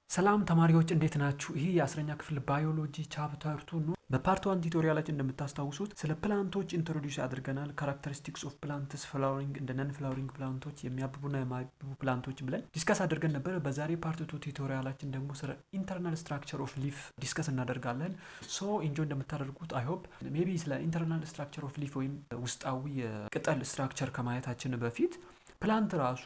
ሰላም ተማሪዎች እንዴት ናችሁ? ይህ የ10ኛ ክፍል ባዮሎጂ ቻፕተር 2 ነው። በፓርት 1 ቱቶሪያላችን እንደምታስታውሱት ስለ ፕላንቶች ኢንትሮዲዩስ አድርገናል። ካራክተሪስቲክስ ኦፍ ፕላንትስ፣ ፍላወሪንግ እንደ ነን ፍላወሪንግ ፕላንቶች፣ የሚያብቡና የማያብቡ ፕላንቶች ብለን ዲስከስ አድርገን ነበር። በዛሬ ፓርት 2 ቱቶሪያላችን ደግሞ ስለ ኢንተርናል ስትራክቸር ኦፍ ሊፍ ዲስከስ እናደርጋለን። ሶ ኢንጆይ እንደምታደርጉት አይ ሆፕ። ሜቢ ስለ ኢንተርናል ስትራክቸር ኦፍ ሊፍ ወይም ውስጣዊ የቅጠል ስትራክቸር ከማየታችን በፊት ፕላንት ራሱ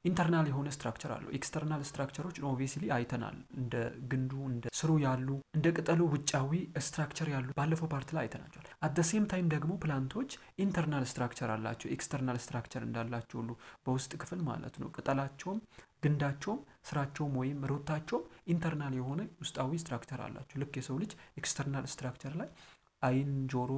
ኢንተርናል የሆነ ስትራክቸር አለው። ኤክስተርናል ስትራክቸሮች ኦብቪየስሊ አይተናል። እንደ ግንዱ እንደ ስሩ ያሉ እንደ ቅጠሉ ውጫዊ ስትራክቸር ያሉ ባለፈው ፓርት ላይ አይተናቸዋል። አት ዘ ሴም ታይም ደግሞ ፕላንቶች ኢንተርናል ስትራክቸር አላቸው። ኤክስተርናል ስትራክቸር እንዳላቸው ሁሉ በውስጥ ክፍል ማለት ነው። ቅጠላቸውም ግንዳቸውም ስራቸውም ወይም ሩታቸውም ኢንተርናል የሆነ ውስጣዊ ስትራክቸር አላቸው። ልክ የሰው ልጅ ኤክስተርናል ስትራክቸር ላይ አይን፣ ጆሮ፣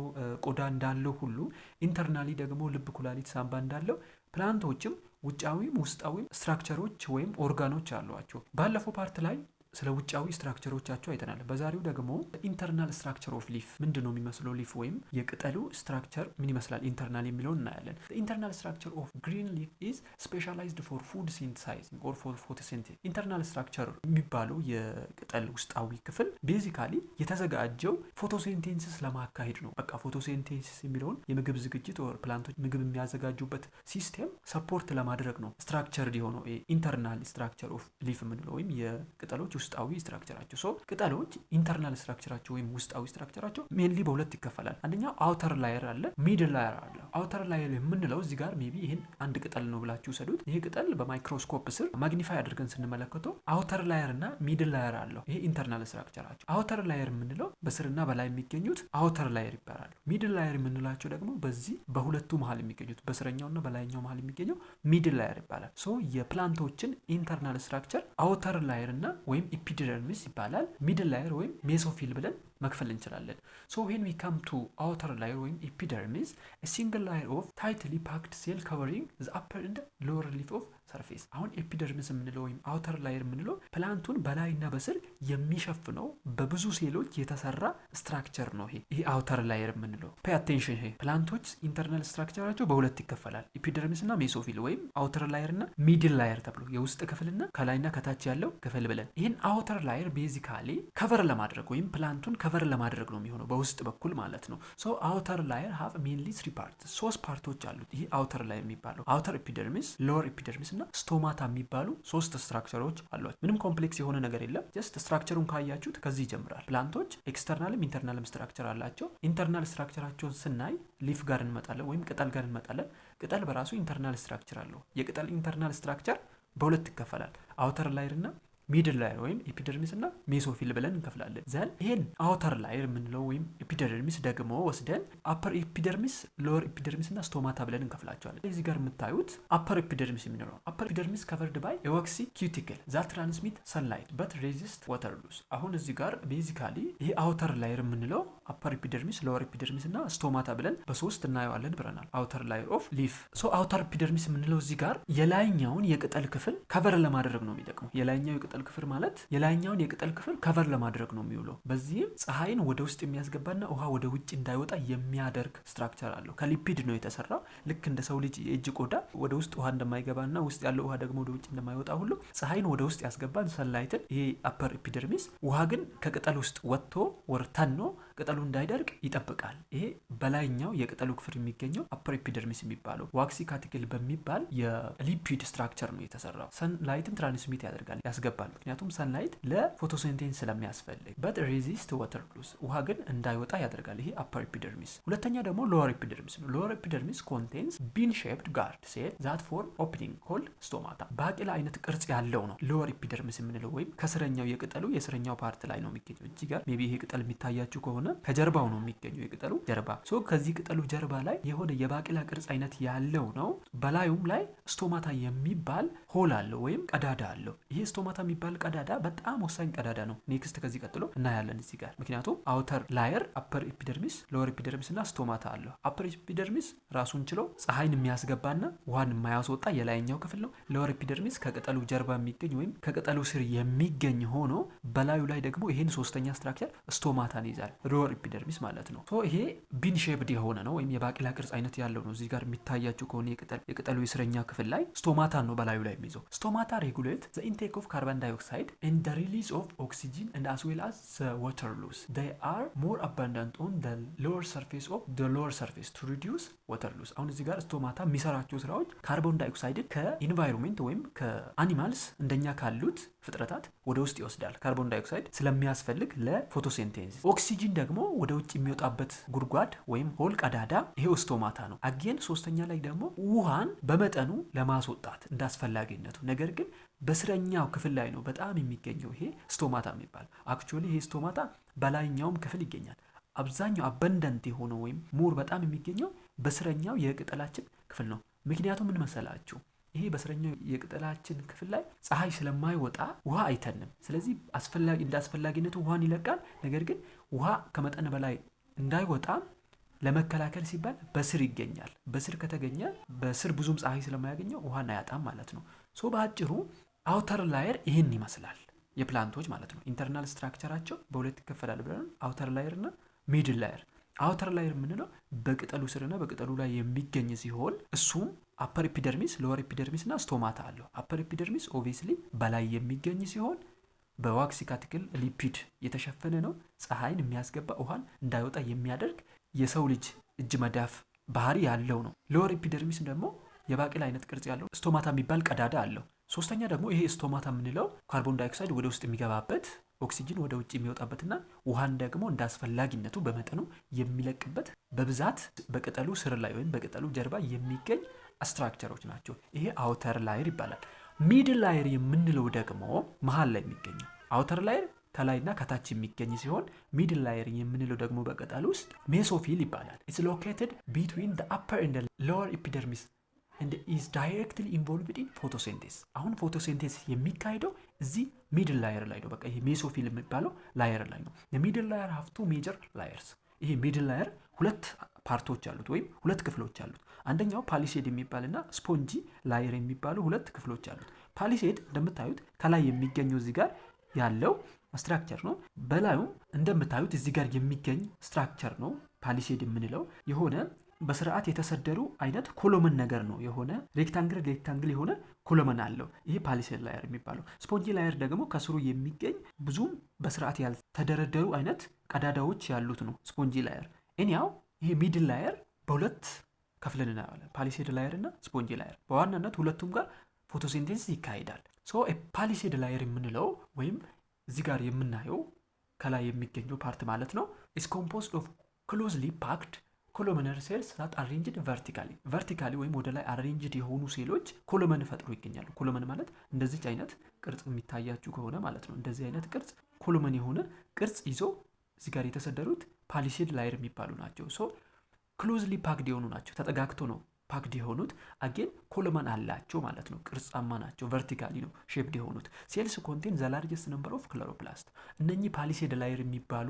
ቆዳ እንዳለው ሁሉ ኢንተርናሊ ደግሞ ልብ፣ ኩላሊት፣ ሳምባ እንዳለው ፕላንቶችም ውጫዊም ውስጣዊም ስትራክቸሮች ወይም ኦርጋኖች አሏቸው። ባለፈው ፓርት ላይ ስለ ውጫዊ ስትራክቸሮቻቸው አይተናል። በዛሬው ደግሞ ኢንተርናል ስትራክቸር ኦፍ ሊፍ ምንድን ነው የሚመስለው፣ ሊፍ ወይም የቅጠሉ ስትራክቸር ምን ይመስላል ኢንተርናል የሚለውን እናያለን። ኢንተርናል ስትራክቸር ኦፍ ግሪን ሊፍ ኢዝ ስፔሻላይዝድ ፎር ፉድ ሲንተሳይዚንግ ኦር ፎር ፎቶሲንቴሲስ። ኢንተርናል ስትራክቸር የሚባለው የቅጠል ውስጣዊ ክፍል ቤዚካሊ የተዘጋጀው ፎቶሲንቴሲስ ለማካሄድ ነው። በቃ ፎቶሲንቴሲስ የሚለውን የምግብ ዝግጅት ኦር ፕላንቶች ምግብ የሚያዘጋጁበት ሲስቴም ሰፖርት ለማድረግ ነው ስትራክቸርድ የሆነው ኢንተርናል ስትራክቸር ኦፍ ሊፍ የምንለው ወይም የቅጠሎች ውስጣዊ ስትራክቸራቸው። ሶ ቅጠሎች ኢንተርናል ስትራክቸራቸው ወይም ውስጣዊ ስትራክቸራቸው ሜንሊ በሁለት ይከፈላል። አንደኛው አውተር ላየር አለ፣ ሚድል ላየር አለ። አውተር ላየር የምንለው እዚህ ጋር ሜቢ ይሄን አንድ ቅጠል ነው ብላችሁ ሰዱት። ይሄ ቅጠል በማይክሮስኮፕ ስር ማግኒፋይ አድርገን ስንመለከተው አውተር ላየር እና ሚድል ላየር አለው። ይሄ ኢንተርናል ስትራክቸራቸው። አውተር ላየር የምንለው በስርና በላይ የሚገኙት አውተር ላየር ይባላሉ። ሚድል ላየር የምንላቸው ደግሞ በዚህ በሁለቱ መሀል የሚገኙት በስረኛውና በላይኛው መሀል የሚገኘው ሚድል ላየር ይባላል። ሶ የፕላንቶችን ኢንተርናል ስትራክቸር አውተር ላየር እና ወይም ኢፒደርሚስ ይባላል። ሚድል ላየር ወይም ሜሶፊል ብለን መክፈል እንችላለን። ሶ ዌን ዊ ካም ቱ አውተር ላየር ወይም ኢፒደርሚስ a single layer of tightly packed cell covering the upper and lower leaf of ሰርፌስ። አሁን ኤፒደርሚስ የምንለው ወይም አውተር ላየር የምንለው ፕላንቱን በላይና በስር የሚሸፍነው በብዙ ሴሎች የተሰራ ስትራክቸር ነው። ይሄ አውተር ላየር የምንለው ፔይ አቴንሽን። ይሄ ፕላንቶች ኢንተርናል ስትራክቸራቸው በሁለት ይከፈላል፣ ኤፒደርሚስ እና ሜሶፊል ወይም አውተር ላየር እና ሚድል ላየር ተብሎ የውስጥ ክፍልና ከላይና ከታች ያለው ክፍል ብለን። ይህን አውተር ላየር ቤዚካሊ ከቨር ለማድረግ ወይም ፕላንቱን ከቨር ለማድረግ ነው የሚሆነው በውስጥ በኩል ማለት ነው። ሶ አውተር ላየር ሃቭ ሜንሊ 3 ፓርትስ፣ 3 ፓርቶች አሉት። ይሄ አውተር ላየር የሚባለው አውተር ኤፒደርሚስ፣ ሎወር ኤፒደርሚስ እና ስቶማታ የሚባሉ 3 ስትራክቸሮች አሏቸው። ምንም ኮምፕሌክስ የሆነ ነገር የለም። ጀስት ስትራክቸሩን ካያችሁት ከዚህ ይጀምራል። ፕላንቶች ኤክስተርናልም ኢንተርናልም ስትራክቸር አላቸው። ኢንተርናል ስትራክቸራቸውን ስናይ ሊፍ ጋር እንመጣለን ወይም ቅጠል ጋር እንመጣለን። ቅጠል በራሱ ኢንተርናል ስትራክቸር አለው። የቅጠል ኢንተርናል ስትራክቸር በሁለት ይከፈላል፣ አውተር ላየር እና ሚድል ላየር ወይም ኤፒደርሚስ እና ሜሶፊል ብለን እንከፍላለን። ዘን ይሄን አውተር ላየር የምንለው ወይም ኤፒደርሚስ ደግሞ ወስደን አፐር ኤፒደርሚስ፣ ሎወር ኤፒደርሚስ እና ስቶማታ ብለን እንከፍላቸዋለን። እዚህ ጋር የምታዩት አፐር ኤፒደርሚስ የምንለው አፐር ኤፒደርሚስ ከቨርድ ባይ ኤወክሲ ኪዩቲክል ዛት ትራንስሚት ሰንላይት በት ሬዚስት ዋተር ሉስ። አሁን እዚህ ጋር ቤዚካሊ ይሄ አውተር ላየር የምንለው አፐር ኤፒደርሚስ፣ ሎወር ኤፒደርሚስ እና ስቶማታ ብለን በሶስት እናየዋለን ብለናል። አውተር ላየር ኦፍ ሊፍ። ሶ አውተር ኤፒደርሚስ የምንለው እዚህ ጋር የላይኛውን የቅጠል ክፍል ከቨር ለማድረግ ነው የሚጠቅመው። የላይኛው የቅጠል ክፍል ማለት የላይኛውን የቅጠል ክፍል ከቨር ለማድረግ ነው የሚውለው። በዚህም ፀሐይን ወደ ውስጥ የሚያስገባና ውሃ ወደ ውጭ እንዳይወጣ የሚያደርግ ስትራክቸር አለው። ከሊፒድ ነው የተሰራው። ልክ እንደ ሰው ልጅ የእጅ ቆዳ ወደ ውስጥ ውሃ እንደማይገባና ውስጥ ያለው ውሃ ደግሞ ወደ ውጭ እንደማይወጣ ሁሉ ፀሐይን ወደ ውስጥ ያስገባን ሰንላይትን። ይሄ አፐር ኤፒደርሚስ ውሃ ግን ከቅጠል ውስጥ ወጥቶ ወርተን ነው ቅጠሉ እንዳይደርቅ ይጠብቃል። ይሄ በላይኛው የቅጠሉ ክፍል የሚገኘው አፐር ኤፒደርሚስ የሚባለው ዋክሲ ካቲክል በሚባል የሊፒድ ስትራክቸር ነው የተሰራው። ሰንላይትን ትራንስሚት ያደርጋል፣ ያስገባል። ምክንያቱም ሰንላይት ለፎቶሲንቴሲስ ስለሚያስፈልግ በት ሬዚስት ዋተር ሉስ ውሃ ግን እንዳይወጣ ያደርጋል። ይሄ አፐር ኤፒደርሚስ። ሁለተኛ ደግሞ ሎወር ኤፒደርሚስ ነው። ሎወር ኤፒደርሚስ ኮንቴንስ ቢን ሼፕድ ጋርድ ሴል ዛት ፎርም ኦፕኒንግ ኮልድ ስቶማታ። ባቄላ አይነት ቅርጽ ያለው ነው ሎወር ኤፒደርሚስ የምንለው ወይም ከስረኛው የቅጠሉ የስረኛው ፓርት ላይ ነው የሚገኘው። እዚህ ጋር ሜቢ ይሄ ቅጠል የሚታያችሁ ከሆነ ከጀርባው ነው የሚገኘው የቅጠሉ ጀርባ። ሶ ከዚህ ቅጠሉ ጀርባ ላይ የሆነ የባቄላ ቅርጽ አይነት ያለው ነው። በላዩም ላይ ስቶማታ የሚባል ሆል አለው ወይም ቀዳዳ አለው። ይሄ ስቶማታ የሚባል ቀዳዳ በጣም ወሳኝ ቀዳዳ ነው። ኔክስት ከዚህ ቀጥሎ እናያለን እዚህ ጋር። ምክንያቱም አውተር ላየር፣ አፐር ኤፒደርሚስ፣ ሎወር ኤፒደርሚስ እና ስቶማታ አለው። አፐር ኤፒደርሚስ ራሱን ችሎ ፀሐይን የሚያስገባና ውሃን የማያስወጣ የላይኛው ክፍል ነው። ሎወር ኤፒደርሚስ ከቅጠሉ ጀርባ የሚገኝ ወይም ከቅጠሉ ስር የሚገኝ ሆኖ በላዩ ላይ ደግሞ ይሄን ሶስተኛ ስትራክቸር ስቶማታን ይዛል። ሎወር ኤፒደርሚስ ማለት ነው። ሶ ይሄ ቢን ሼፕድ የሆነ ነው ወይም የባቄላ ቅርጽ አይነት ያለው ነው። እዚህ ጋር የሚታያችሁ ከሆነ የቅጠሉ የስረኛ ክፍል ላይ ስቶማታን ነው በላዩ ላይ የሚይዘው። ስቶማታ ሬጉሌት ዘ ኢንቴክ ኦፍ ካርበን dioxide and the release of oxygen and as well as the water loss. They are more abundant on the lower surface of the lower surface to reduce water loss. አሁን እዚህ ጋር ስቶማታ የሚሰራቸው ስራዎች ካርቦን ዳይኦክሳይድን ከኢንቫይሮንመንት ወይም ከአኒማልስ እንደኛ ካሉት ፍጥረታት ወደ ውስጥ ይወስዳል። ካርቦን ዳይኦክሳይድ ስለሚያስፈልግ ለፎቶሲንቴሲስ። ኦክሲጂን ደግሞ ወደ ውጭ የሚወጣበት ጉድጓድ ወይም ሆል ቀዳዳ ይሄው ስቶማታ ነው። አጌን ሶስተኛ ላይ ደግሞ ውሃን በመጠኑ ለማስወጣት እንዳስፈላጊነቱ፣ ነገር ግን በስረኛው ክፍል ላይ ነው በጣም የሚገኘው ይሄ ስቶማታ የሚባል። አክቹዋሊ ይሄ ስቶማታ በላይኛውም ክፍል ይገኛል። አብዛኛው አበንደንት የሆነው ወይም ሙር በጣም የሚገኘው በስረኛው የቅጠላችን ክፍል ነው። ምክንያቱም ምን መሰላችሁ? ይሄ በስረኛው የቅጠላችን ክፍል ላይ ፀሐይ ስለማይወጣ ውሃ አይተንም። ስለዚህ እንዳስፈላጊነቱ ውሃን ይለቃል። ነገር ግን ውሃ ከመጠን በላይ እንዳይወጣ ለመከላከል ሲባል በስር ይገኛል። በስር ከተገኘ በስር ብዙም ፀሐይ ስለማያገኘው ውሃን አያጣም ማለት ነው። ሶ በአጭሩ አውተር ላየር ይህን ይመስላል የፕላንቶች ማለት ነው። ኢንተርናል ስትራክቸራቸው በሁለት ይከፈላል ብለን አውተር ላየር እና ሚድል ላየር። አውተር ላየር የምንለው በቅጠሉ ስርና በቅጠሉ ላይ የሚገኝ ሲሆን እሱም አፐር ኤፒደርሚስ፣ ሎወር ኤፒደርሚስ እና ስቶማታ አለው። አፐር ኤፒደርሚስ ኦብቪየስሊ በላይ የሚገኝ ሲሆን በዋክስ ካቲክል ሊፒድ የተሸፈነ ነው። ፀሐይን የሚያስገባ ውሃን እንዳይወጣ የሚያደርግ የሰው ልጅ እጅ መዳፍ ባህሪ ያለው ነው። ሎወር ኤፒደርሚስ ደግሞ የባቄላ አይነት ቅርጽ ያለው ስቶማታ የሚባል ቀዳዳ አለው። ሶስተኛ ደግሞ ይሄ ስቶማታ የምንለው ካርቦን ዳይኦክሳይድ ወደ ውስጥ የሚገባበት፣ ኦክሲጅን ወደ ውጭ የሚወጣበትና ውሃን ደግሞ እንደ አስፈላጊነቱ በመጠኑ የሚለቅበት በብዛት በቅጠሉ ስር ላይ ወይም በቅጠሉ ጀርባ የሚገኝ ስትራክቸሮች ናቸው። ይሄ አውተር ላየር ይባላል። ሚድል ላየር የምንለው ደግሞ መሀል ላይ የሚገኘው። አውተር ላየር ከላይና ከታች የሚገኝ ሲሆን ሚድል ላየር የምንለው ደግሞ በቅጠል ውስጥ ሜሶፊል ይባላል። ኢትስ ሎኬትድ ቢትዊን ዘ አፐር ኤንድ ሎወር ኤፒደርሚስ and is directly involved in photosynthesis። አሁን ፎቶሲንቴሲስ የሚካሄደው እዚህ ሚድል ላየር ላይ ነው። በቃ ይሄ ሜሶፊል የሚባለው ላየር ላይ ነው። የሚድል ላየር have two major layers። ይሄ ሚድል ላየር ሁለት ፓርቶች አሉት ወይም ሁለት ክፍሎች አሉት። አንደኛው ፓሊሴድ የሚባልና ስፖንጂ ላየር የሚባሉ ሁለት ክፍሎች አሉት። ፓሊሴድ እንደምታዩት ከላይ የሚገኘው እዚህ ጋር ያለው ስትራክቸር ነው። በላዩም እንደምታዩት እዚህ ጋር የሚገኝ ስትራክቸር ነው። ፓሊሴድ የምንለው የሆነ በስርዓት የተሰደሩ አይነት ኮሎመን ነገር ነው። የሆነ ሬክታንግል የሆነ ኮሎመን አለው። ይሄ ፓሊሴድ ላየር የሚባለው። ስፖንጂ ላየር ደግሞ ከስሩ የሚገኝ ብዙም በስርዓት ያልተደረደሩ አይነት ቀዳዳዎች ያሉት ነው ስፖንጂ ላየር። እኛው ይሄ ሚድል ላየር በሁለት ከፍለን እናያለን፣ ፓሊሴድ ላየር እና ስፖንጂ ላየር። በዋናነት ሁለቱም ጋር ፎቶሲንቴሲስ ይካሄዳል። ሶ ፓሊሴድ ላየር የምንለው ወይም እዚህ ጋር የምናየው ከላይ የሚገኘው ፓርት ማለት ነው is composed of closely packed ኮሎመነር ሴልስ ዛት አሬንጅድ ቨርቲካሊ ወይም ወደ ላይ አሬንጅድ የሆኑ ሴሎች ኮሎመን ፈጥሮ ይገኛሉ። ኮሎመን ማለት እንደዚህ አይነት ቅርጽ የሚታያችሁ ከሆነ ማለት ነው። እንደዚህ አይነት ቅርጽ ኮሎመን የሆነ ቅርጽ ይዞ እዚህ ጋር የተሰደሩት ፓሊሴድ ላየር የሚባሉ ናቸው። ሶ ክሎዝሊ ፓክድ የሆኑ ናቸው። ተጠጋግቶ ነው ፓክድ የሆኑት። አጌን ኮሎመን አላቸው ማለት ነው። ቅርጻማ ናቸው። ቨርቲካሊ ነው ሼፕድ የሆኑት። ሴልስ ኮንቴን ዘ ላርጀስት ነምበር ኦፍ ክሎሮፕላስት። እነኚህ ፓሊሴድ ላየር የሚባሉ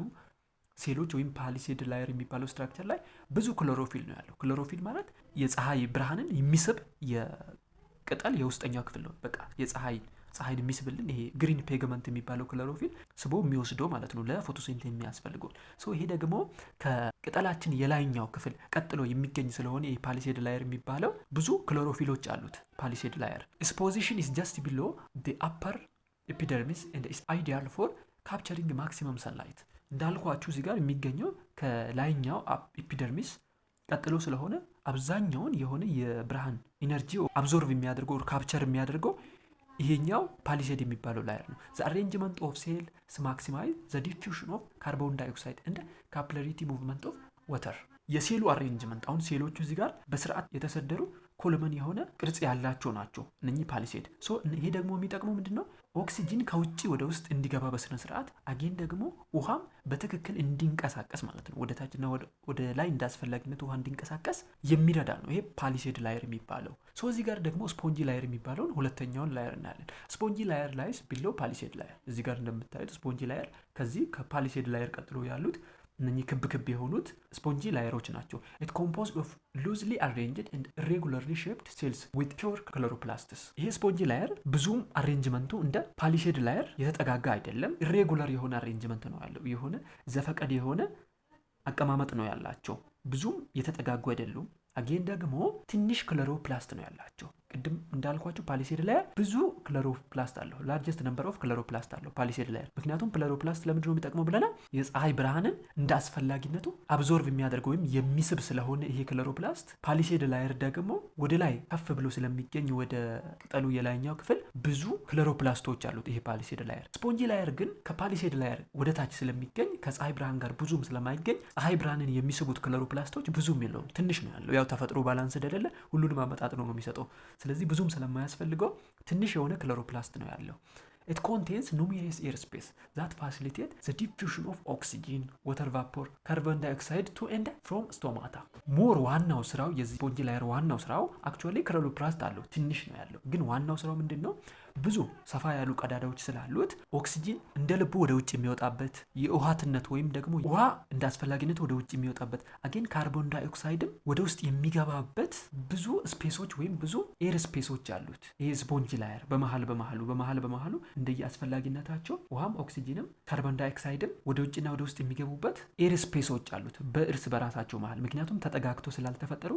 ሴሎች ወይም ፓሊሴድ ላየር የሚባለው ስትራክቸር ላይ ብዙ ክሎሮፊል ነው ያለው። ክሎሮፊል ማለት የፀሐይ ብርሃንን የሚስብ የቅጠል የውስጠኛው ክፍል ነው። በቃ ፀሐይን የሚስብልን ይሄ ግሪን ፔግመንት የሚባለው ክሎሮፊል ስቦ የሚወስደው ማለት ነው ለፎቶሲንቴሲስ የሚያስፈልገው። ሶ ይሄ ደግሞ ከቅጠላችን የላይኛው ክፍል ቀጥሎ የሚገኝ ስለሆነ ይሄ ፓሊሴድ ላየር የሚባለው ብዙ ክሎሮፊሎች አሉት። ፓሊሴድ ላየር its position is just below the upper epidermis and is ideal for capturing maximum sunlight። እንዳልኳችሁ እዚህ ጋር የሚገኘው ከላይኛው ኤፒደርሚስ ቀጥሎ ስለሆነ አብዛኛውን የሆነ የብርሃን ኢነርጂ አብዞርቭ የሚያደርገው ካፕቸር የሚያደርገው ይሄኛው ፓሊሴድ የሚባለው ላየር ነው። ዘ አሬንጅመንት ኦፍ ሴልስ ማክሲማይዝ ዘ ዲፊውዥን ኦፍ ካርቦን ዳይኦክሳይድ እንደ ካፒላሪቲ ሙቭመንት ኦፍ ወተር። የሴሉ አሬንጅመንት አሁን ሴሎቹ እዚህ ጋር በስርዓት የተሰደሩ ኮሎመን የሆነ ቅርጽ ያላቸው ናቸው እነኚህ ፓሊሴድ። ሶ ይሄ ደግሞ የሚጠቅመው ምንድነው? ኦክሲጂን ከውጪ ወደ ውስጥ እንዲገባ በስነ ስርዓት፣ አጌን ደግሞ ውሃም በትክክል እንዲንቀሳቀስ ማለት ነው። ወደ ታችና ወደ ላይ እንዳስፈላጊነት ውሃ እንዲንቀሳቀስ የሚረዳ ነው ይሄ ፓሊሴድ ላየር የሚባለው። ሶ እዚህ ጋር ደግሞ ስፖንጂ ላየር የሚባለውን ሁለተኛውን ላየር እናያለን። ስፖንጂ ላየር ላይስ ቢሎ ፓሊሴድ ላየር። እዚህ ጋር እንደምታዩት ስፖንጂ ላየር ከዚህ ከፓሊሴድ ላየር ቀጥሎ ያሉት እነኚህ ክብ የሆኑት ስፖንጂ ላየሮች ናቸው። it composed of loosely arranged and irregularly shaped cells with pure chloroplasts። ይሄ ስፖንጂ ላየር ብዙም አሬንጅመንቱ እንደ ፓሊሴድ ላየር የተጠጋጋ አይደለም። ኢሬጉላር የሆነ አሬንጅመንት ነው ያለው። የሆነ ዘፈቀድ የሆነ አቀማመጥ ነው ያላቸው። ብዙም የተጠጋጉ አይደሉም። አጌን ደግሞ ትንሽ ክሎሮፕላስት ነው ያላቸው። ቅድም እንዳልኳችሁ ፓሊሴድ ላየር ብዙ ክሎሮፕላስት አለው። ላርጀስት ነምበር ኦፍ ክሎሮፕላስት አለው ፓሊሴድ ላየር። ምክንያቱም ክሎሮፕላስት ለምንድን ነው የሚጠቅመው ብለናል? የፀሐይ ብርሃንን እንደ አስፈላጊነቱ አብዞርቭ የሚያደርግ ወይም የሚስብ ስለሆነ ይሄ ክሎሮፕላስት። ፓሊሴድ ላየር ደግሞ ወደ ላይ ከፍ ብሎ ስለሚገኝ ወደ ቅጠሉ የላይኛው ክፍል ብዙ ክሎሮፕላስቶች አሉት ይሄ ፓሊሴድ ላየር። ስፖንጂ ላየር ግን ከፓሊሴድ ላየር ወደ ታች ስለሚገኝ ከፀሐይ ብርሃን ጋር ብዙም ስለማይገኝ ፀሐይ ብርሃንን የሚስቡት ክሎሮፕላስቶች ብዙም የለውም፣ ትንሽ ነው ያለው። ያው ተፈጥሮ ባላንስ አይደለ፣ ሁሉንም አመጣጥኖ ነው የሚሰጠው። ስለዚህ ብዙም ስለማያስፈልገው ትንሽ የሆነ ክሎሮፕላስት ነው ያለው። It contains numerous air space that facilitate the diffusion of oxygen, water vapor, carbon dioxide to and from stomata. ሞር ዋናው ስራው የዚህ ስፖንጂ ላየር ዋናው ስራው አክቹአሊ ክሎሮፕላስት አለው ትንሽ ነው ያለው፣ ግን ዋናው ስራው ምንድነው? ብዙ ሰፋ ያሉ ቀዳዳዎች ስላሉት ኦክሲጂን እንደ ልቡ ወደ ውጭ የሚወጣበት የውሃትነት ወይም ደግሞ ውሃ እንደ አስፈላጊነት ወደ ውጭ የሚወጣበት አጌን ካርቦን ዳይኦክሳይድም ወደ ውስጥ የሚገባበት ብዙ ስፔሶች ወይም ብዙ ኤር ስፔሶች አሉት ይሄ ስፖንጂ ላየር። በመሃሉ እንደየ አስፈላጊነታቸው ውሃም ኦክሲጂንም ካርቦን ዳይኦክሳይድም ወደ ውጭና ወደ ውስጥ የሚገቡበት ኤር ስፔሶች አሉት በእርስ በራሳቸው መሃል። ምክንያቱም ተጠጋግቶ ስላልተፈጠሩ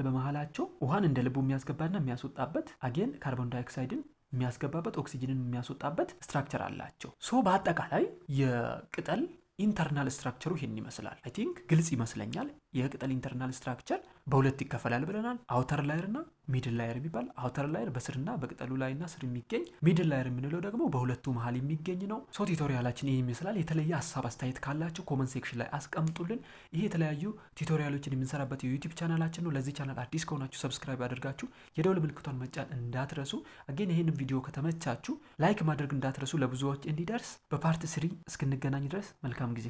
በመሃላቸው ውሃን እንደ ልቡ የሚያስገባና የሚያስወጣበት አጌን ካርቦን ዳይኦክሳይድን የሚያስገባበት ኦክሲጅንን የሚያስወጣበት ስትራክቸር አላቸው። ሶ በአጠቃላይ የቅጠል ኢንተርናል ስትራክቸሩ ይሄን ይመስላል። አይ ቲንክ ግልጽ ይመስለኛል። የቅጠል ኢንተርናል ስትራክቸር በሁለት ይከፈላል ብለናል። አውተር ላየር እና ሚድል ላየር የሚባል። አውተር ላየር በስርና በቅጠሉ ላይና ስር የሚገኝ፣ ሚድል ላየር የምንለው ደግሞ በሁለቱ መሃል የሚገኝ ነው። ሶ ቱቶሪያላችን ይሄን ይመስላል። የተለየ ሀሳብ አስተያየት ካላችሁ ኮመንት ሴክሽን ላይ አስቀምጡልን። ይሄ የተለያዩ ቱቶሪያሎችን የምንሰራበት የዩቲዩብ ቻናላችን ነው። ለዚህ ቻናል አዲስ ከሆናችሁ ሰብስክራይብ አድርጋችሁ የደውል ምልክቷን መጫን እንዳትረሱ። አገን ይሄንን ቪዲዮ ከተመቻችሁ ላይክ ማድረግ እንዳትረሱ ለብዙዎች እንዲደርስ። በፓርት 3 እስክንገናኝ ድረስ መልካም ጊዜ